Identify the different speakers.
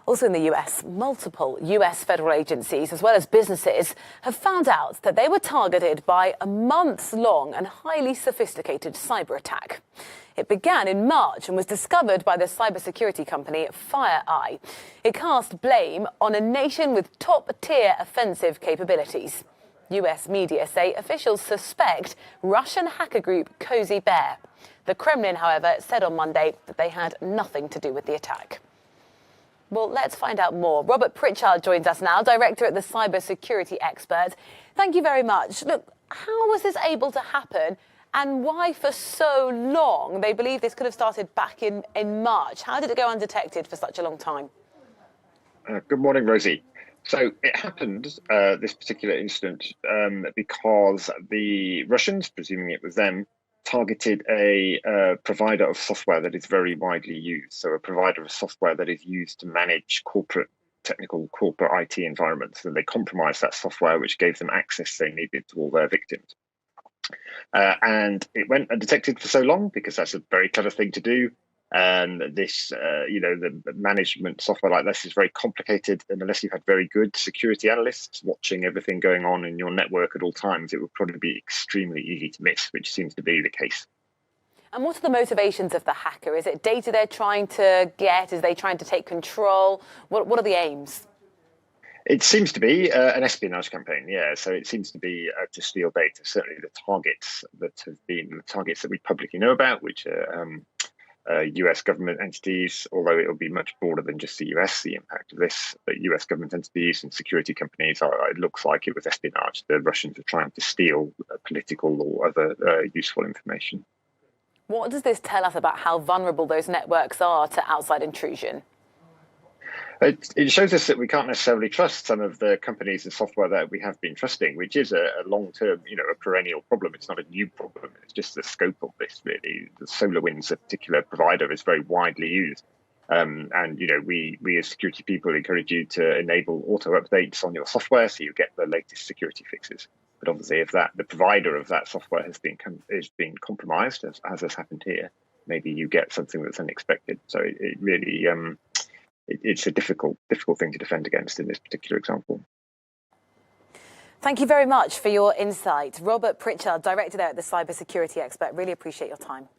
Speaker 1: Also in the US, multiple US federal agencies, as well as businesses, have found out that they were targeted by a months-long and highly sophisticated cyber attack. It began in March and was discovered by the cybersecurity company FireEye. It cast blame on a nation with top-tier offensive capabilities. US media say officials suspect Russian hacker group Cozy Bear. The Kremlin, however, said on Monday that they had nothing to do with the attack. Well, let's find out more. Robert Pritchard joins us now, director at the cybersecurity expert. Thank you very much. Look, how was this able to happen and why for so long? They believe this could have started back in March. How did it go undetected for such a long time?
Speaker 2: Good morning, Rosie. So it happened, this particular incident, because the Russians, presuming it was them, targeted a provider of software that is very widely used. So a provider of software that is used to manage corporate IT environments. And they compromised that software, which gave them access they needed to all their victims. And it went undetected for so long because that's a very clever thing to do. The management software like this is very complicated, and unless you had very good security analysts watching everything going on in your network at all times, it would probably be extremely easy to miss, which seems to be the case.
Speaker 1: And what are the motivations of the hacker? Is it data they're trying to get? Is they trying to take control? What are the aims?
Speaker 2: It seems to be an espionage campaign, yeah. So it seems to be to steal data. Certainly the targets that we publicly know about, which are US government entities, although it will be much broader than just the US, the impact of this. But US government entities and security companies, it looks like it was espionage. The Russians are trying to steal political or other useful information.
Speaker 1: What does this tell us about how vulnerable those networks are to outside intrusion?
Speaker 2: It shows us that we can't necessarily trust some of the companies and software that we have been trusting, which is a long-term, a perennial problem. It's not a new problem. It's just the scope of this, really. The SolarWinds, a particular provider, is very widely used. We as security people encourage you to enable auto updates on your software so you get the latest security fixes. But obviously, if the provider of that software has been compromised, as has happened here, maybe you get something that's unexpected. So it really it's a difficult thing to defend against in this particular example.
Speaker 1: Thank you very much for your insight. Robert Pritchard, director there at the cybersecurity expert. Really appreciate your time.